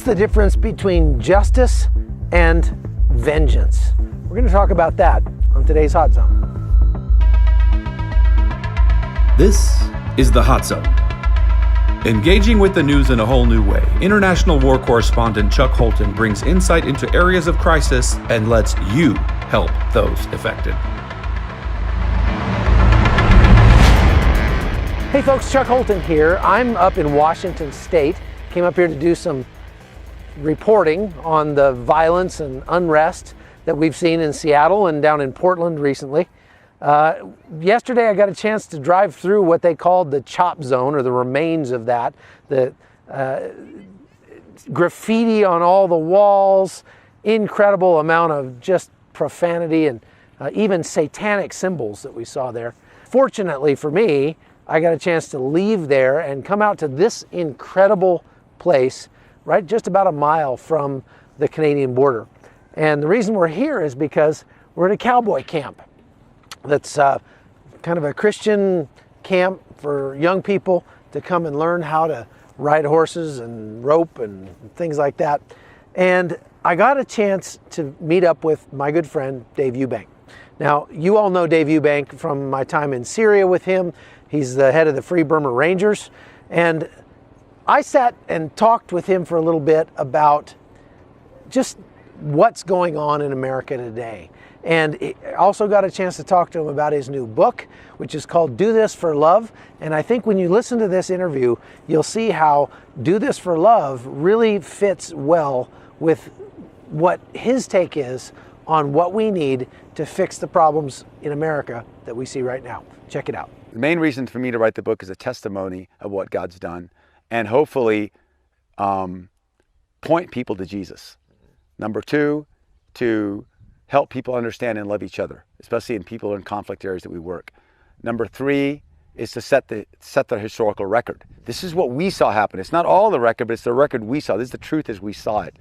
the difference between justice and vengeance? We're going to talk about that on today's Hot Zone. This is the Hot Zone. Engaging with the news in a whole new way, international war correspondent Chuck Holton brings insight into areas of crisis and lets you help those affected. Hey folks, Chuck Holton here. I'm up in Washington State. Came up here to do some reporting on the violence and unrest that we've seen in Seattle and down in Portland recently. Yesterday I got a chance to drive through what they called the chop zone, or the remains of that. The graffiti on all the walls, incredible amount of just profanity and even satanic symbols that we saw there. Fortunately for me, I got a chance to leave there and come out to this incredible place, right just about a mile from the Canadian border. And the reason we're here is because we're at a cowboy camp. That's kind of a Christian camp for young people to come and learn how to ride horses and rope and things like that. And I got a chance to meet up with my good friend, Dave Eubank. Now, you all know Dave Eubank from my time in Syria with him. He's the head of the Free Burma Rangers. And I sat and talked with him for a little bit about just what's going on in America today. And I also got a chance to talk to him about his new book, which is called Do This for Love. And I think when you listen to this interview, you'll see how Do This for Love really fits well with what his take is on what we need to fix the problems in America that we see right now. Check it out. The main reason for me to write the book is a testimony of what God's done, and hopefully point people to Jesus. Number two, to help people understand and love each other, especially in people in conflict areas that we work. Number three is to set the historical record. This is what we saw happen. It's not all the record, but it's the record we saw. This is the truth as we saw it.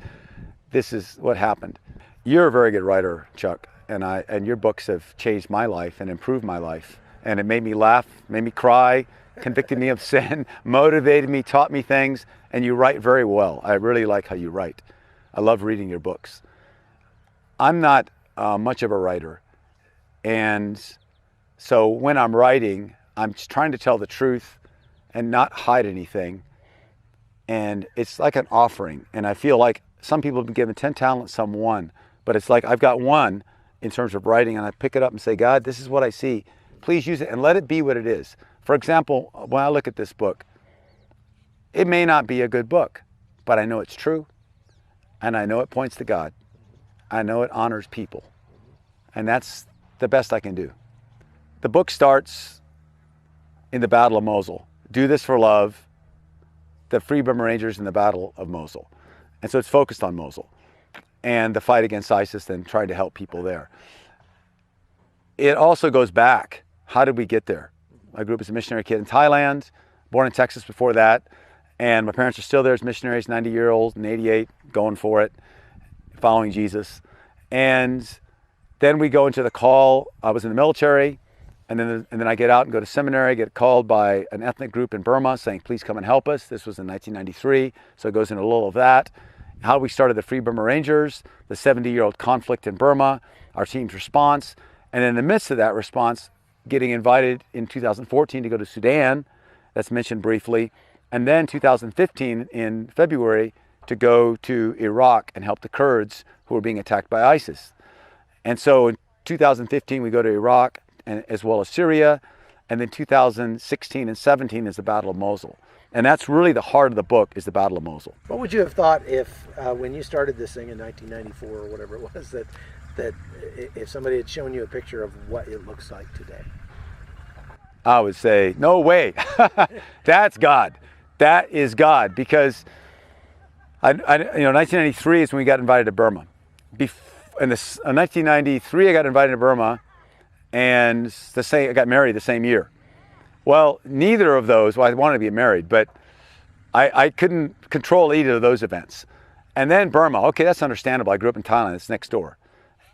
This is what happened. You're a very good writer, Chuck, and your books have changed my life and improved my life. And it made me laugh, made me cry, convicted me of sin, motivated me, taught me things, and you write very well. I really like how you write. I love reading your books. I'm not much of a writer, and so when I'm writing, I'm just trying to tell the truth and not hide anything, and it's like an offering. And I feel like some people have been given 10 talents, some 1, but it's like I've got 1 in terms of writing, and I pick it up and say, God, this is what I see. Please use it and let it be what it is. For example, when I look at this book, it may not be a good book, but I know it's true, and I know it points to God. I know it honors people, and that's the best I can do. The book starts in the Battle of Mosul. Do This for Love, the Free Burma Rangers in the Battle of Mosul. And so it's focused on Mosul and the fight against ISIS and trying to help people there. It also goes back. How did we get there? I grew up as a missionary kid in Thailand, born in Texas before that, and my parents are still there as missionaries, 90-year-olds and 88, going for it, following Jesus. And then we go into the call. I was in the military, and then I get out and go to seminary, get called by an ethnic group in Burma saying, please come and help us. This was in 1993, so it goes into a little of that. How we started the Free Burma Rangers, the 70-year-old conflict in Burma, our team's response, and in the midst of that response, getting invited in 2014 to go to Sudan, that's mentioned briefly, and then 2015 in February to go to Iraq and help the Kurds who were being attacked by ISIS. And so in 2015 we go to Iraq and as well as Syria, and then 2016 and 17 is the Battle of Mosul. And that's really the heart of the book, is the Battle of Mosul. What would you have thought if, when you started this thing in 1994 or whatever it was, that if somebody had shown you a picture of what it looks like today? I would say, no way. That's God. That is God, because 1993 is when we got invited to Burma. In 1993, I got invited to Burma, and I got married the same year. Well, neither of those, well, I wanted to be married, but I couldn't control either of those events. And then Burma, okay, that's understandable. I grew up in Thailand, it's next door.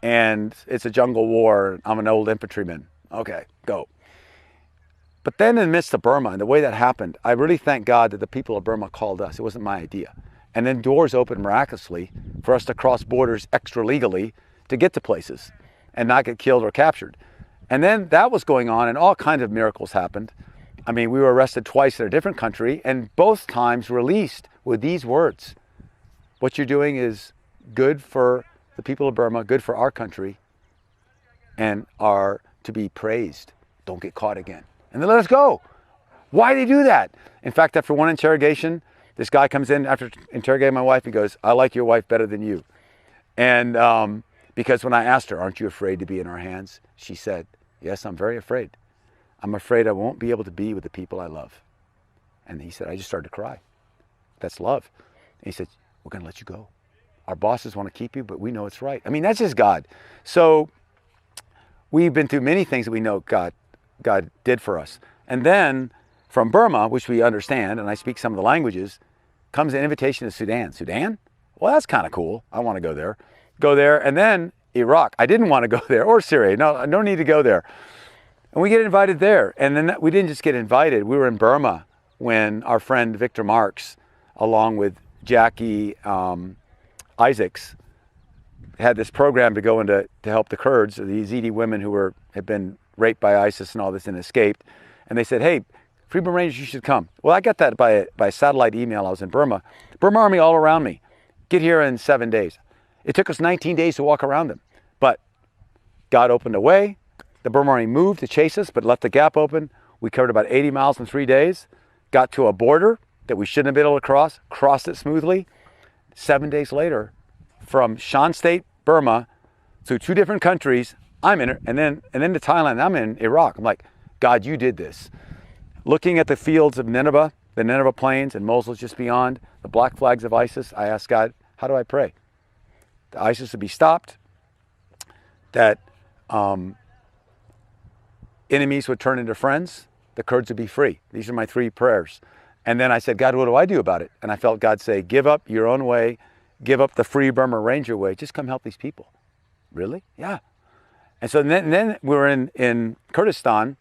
And it's a jungle war, I'm an old infantryman. Okay, go. But then in the midst of Burma and the way that happened, I really thank God that the people of Burma called us. It wasn't my idea. And then doors opened miraculously for us to cross borders extra legally to get to places and not get killed or captured. And then that was going on and all kinds of miracles happened. I mean, we were arrested twice in a different country and both times released with these words. What you're doing is good for the people of Burma, good for our country, and are to be praised. Don't get caught again. And then let us go. Why did they do that? In fact, after one interrogation, this guy comes in after interrogating my wife. He goes, I like your wife better than you. And because when I asked her, aren't you afraid to be in our hands? She said, yes, I'm very afraid. I'm afraid I won't be able to be with the people I love. And he said, I just started to cry. That's love. And he said, we're going to let you go. Our bosses want to keep you, but we know it's right. I mean, that's just God. So we've been through many things that we know God did for us. And then from Burma, which we understand, and I speak some of the languages, comes an invitation to Sudan. Sudan? Well, that's kind of cool. I want to go there. Go there. And then Iraq. I didn't want to go there. Or Syria. No, I don't need to go there. And we get invited there. And then we didn't just get invited. We were in Burma when our friend Victor Marks, along with Jackie Isaacs, had this program to go into to help the Kurds, the Yazidi women who had been raped by ISIS and all this and escaped. And they said, hey, Free Burma Rangers, you should come. Well, I got that by satellite email. I was in Burma. Burma Army all around me. Get here in 7 days. It took us 19 days to walk around them. But God opened a way. The Burma Army moved to chase us, but left the gap open. We covered about 80 miles in 3 days. Got to a border that we shouldn't have been able to cross. Crossed it smoothly. 7 days later, from Shan State, Burma, through 2 different countries, I'm in it, and then to Thailand, I'm in Iraq. I'm like, God, you did this. Looking at the fields of Nineveh, the Nineveh plains and Mosul just beyond, the black flags of ISIS, I asked God, how do I pray? That ISIS would be stopped, that enemies would turn into friends, the Kurds would be free. These are my 3 prayers. And then I said, God, what do I do about it? And I felt God say, give up your own way, give up the Free Burma Ranger way, just come help these people. Really? Yeah. And so then we were in Kurdistan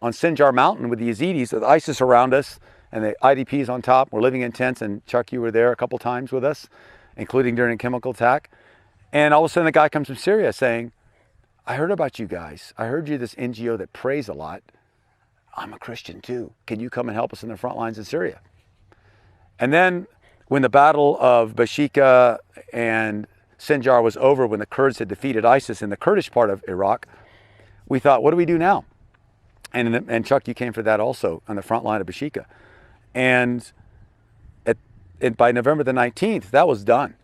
on Sinjar Mountain with the Yazidis, with ISIS around us and the IDPs on top. We're living in tents, and Chuck, you were there a couple times with us, including during a chemical attack. And all of a sudden the guy comes from Syria saying, I heard about you guys. I heard you're this NGO that prays a lot. I'm a Christian too. Can you come and help us in the front lines in Syria? And then when the battle of Bashika and Sinjar was over, when the Kurds had defeated ISIS in the Kurdish part of Iraq, we thought, what do we do now? And Chuck, you came for that also on the front line of Bashika. And by November the 19th, that was done.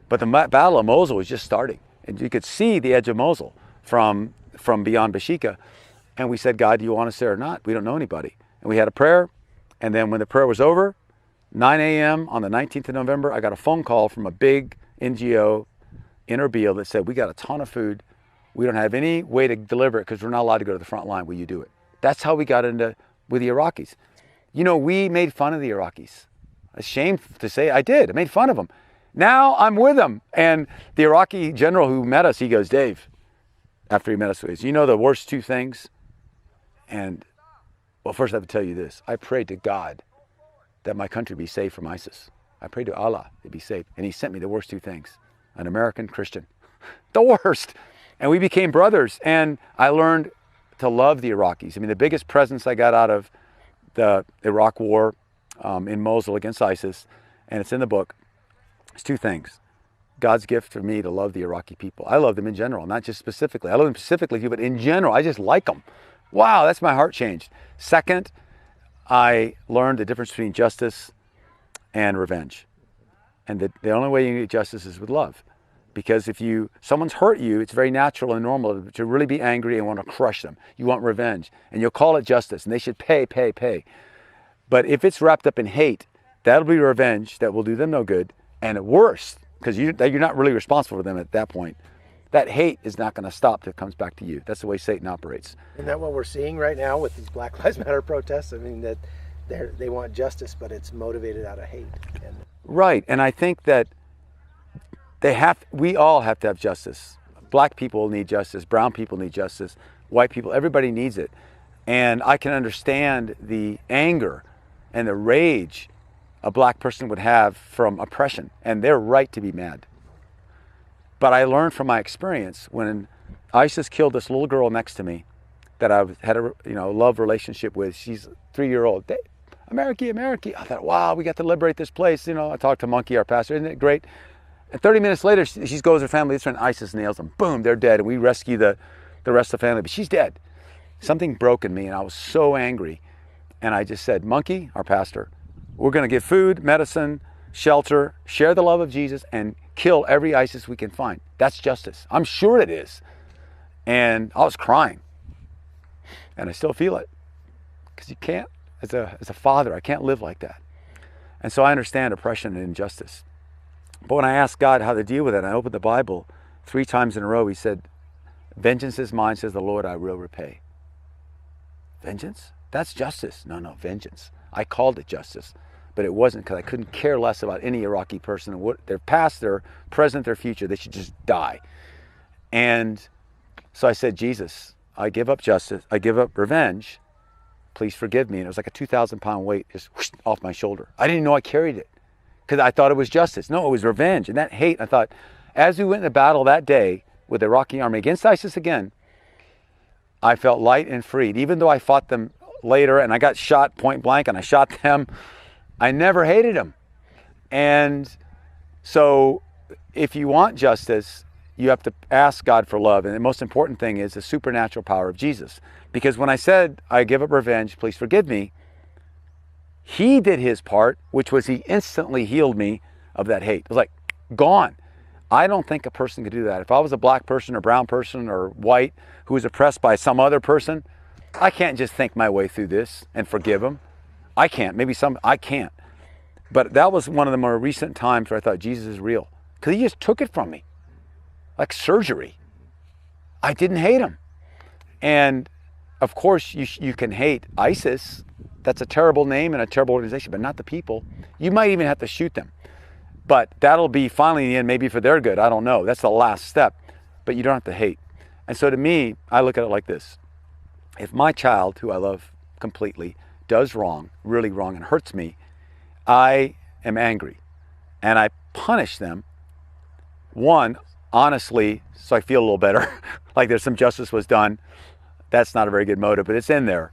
But the Battle of Mosul was just starting. And you could see the edge of Mosul from beyond Bashika. And we said, God, do you want us there or not? We don't know anybody. And we had a prayer. And then when the prayer was over, 9 a.m. on the 19th of November, I got a phone call from a big NGO in Erbil that said, we got a ton of food. We don't have any way to deliver it because we're not allowed to go to the front line. Will you do it? That's how we got into with the Iraqis. You know, we made fun of the Iraqis. Ashamed to say I did. I made fun of them. Now I'm with them. And the Iraqi general who met us, he goes, Dave, after he met us, he goes, you know the worst 2 things? And, well, first I have to tell you this. I prayed to God that my country be safe from ISIS. I prayed to Allah to be safe. And he sent me the worst 2 things. An American Christian. The worst. And we became brothers. And I learned to love the Iraqis. I mean, the biggest presence I got out of the Iraq war in Mosul against ISIS, and it's in the book, is 2 things. God's gift for me to love the Iraqi people. I love them in general, not just specifically. I love them specifically, but in general, I just like them. Wow, that's my heart changed. Second, I learned the difference between justice and revenge. And the only way you get justice is with love. Because if someone's hurt you, it's very natural and normal to really be angry and want to crush them. You want revenge. And you'll call it justice, and they should pay. But if it's wrapped up in hate, that'll be revenge that will do them no good. And at worst, because you're not really responsible for them at that point, that hate is not going to stop till it comes back to you. That's the way Satan operates. Isn't that what we're seeing right now with these Black Lives Matter protests? I mean, that they want justice, but it's motivated out of hate. Right, and I think that we all have to have justice. Black people need justice, brown people need justice, white people, everybody needs it. And I can understand the anger and the rage a black person would have from oppression, and they're right to be mad. But I learned from my experience when ISIS killed this little girl next to me that I had a love relationship with. She's 3-year-old. America, America. I thought, wow, we got to liberate this place. I talked to Monkey, our pastor. Isn't it great? And 30 minutes later, she goes to her family. This friend, ISIS nails them. Boom, they're dead. And we rescue the rest of the family. But she's dead. Something broke in me, and I was so angry. And I just said, Monkey, our pastor, we're going to give food, medicine, shelter, share the love of Jesus, and kill every ISIS we can find. That's justice. I'm sure it is. And I was crying. And I still feel it. Because you can't, as a father, I can't live like that. And so I understand oppression and injustice. But when I asked God how to deal with it, I opened the Bible 3 times in a row. He said, vengeance is mine, says the Lord, I will repay. Vengeance? That's justice. No, vengeance. I called it justice, but it wasn't, because I couldn't care less about any Iraqi person and what their past, their present, their future. They should just die. And so I said, Jesus, I give up justice. I give up revenge. Please forgive me. And it was like a 2,000-pound weight just whoosh, off my shoulder. I didn't know I carried it because I thought it was justice. No, it was revenge. And that hate, I thought, as we went into battle that day with the Iraqi army against ISIS again, I felt light and freed. Even though I fought them later and I got shot point blank and I shot them, I never hated them. And so if you want justice, you have to ask God for love. And the most important thing is the supernatural power of Jesus. Because when I said, I give up revenge, please forgive me, he did his part, which was he instantly healed me of that hate. It was like, gone. I don't think a person could do that. If I was a black person or brown person or white who was oppressed by some other person, I can't just think my way through this and forgive them. I can't. I can't. But that was one of the more recent times where I thought Jesus is real. Because he just took it from me. Like surgery. I didn't hate him. And of course you can hate ISIS. That's a terrible name and a terrible organization, but not the people. You might even have to shoot them. But that'll be finally in the end, maybe for their good. I don't know. That's the last step. But you don't have to hate. And so to me, I look at it like this. If my child, who I love completely, does wrong, really wrong, and hurts me, I am angry. And I punish them. One, honestly, so I feel a little better, like there's some justice was done. That's not a very good motive, but it's in there.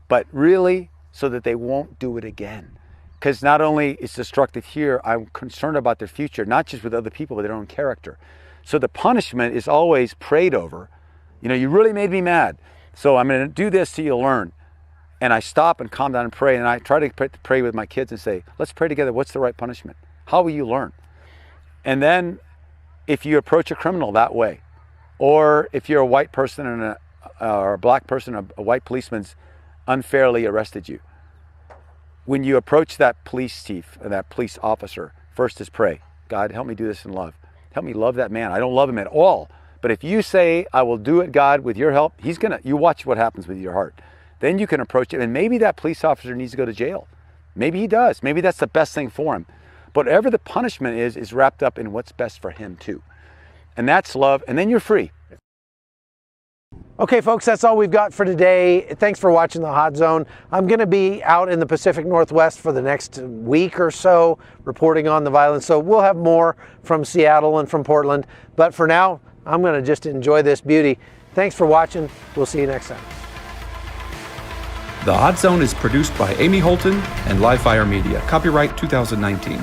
But really, so that they won't do it again. Because not only it's destructive here, I'm concerned about their future, not just with other people, but their own character. So the punishment is always prayed over. You really made me mad. So I'm going to do this till you learn. And I stop and calm down and pray. And I try to pray with my kids and say, let's pray together. What's the right punishment? How will you learn? And then if you approach a criminal that way, or if you're a white person or a black person, a white policeman's unfairly arrested you, when you approach that police chief or that police officer, first is pray. God, help me do this in love. Help me love that man. I don't love him at all. But if you say, I will do it, God, with your help, you watch what happens with your heart. Then you can approach it. And maybe that police officer needs to go to jail. Maybe he does. Maybe that's the best thing for him. But whatever the punishment is wrapped up in what's best for him too. And that's love. And then you're free. Okay, folks, that's all we've got for today. Thanks for watching The Hot Zone. I'm going to be out in the Pacific Northwest for the next week or so reporting on the violence. So we'll have more from Seattle and from Portland. But for now, I'm going to just enjoy this beauty. Thanks for watching. We'll see you next time. The Hot Zone is produced by Amy Holton and Livefire Media. Copyright 2019.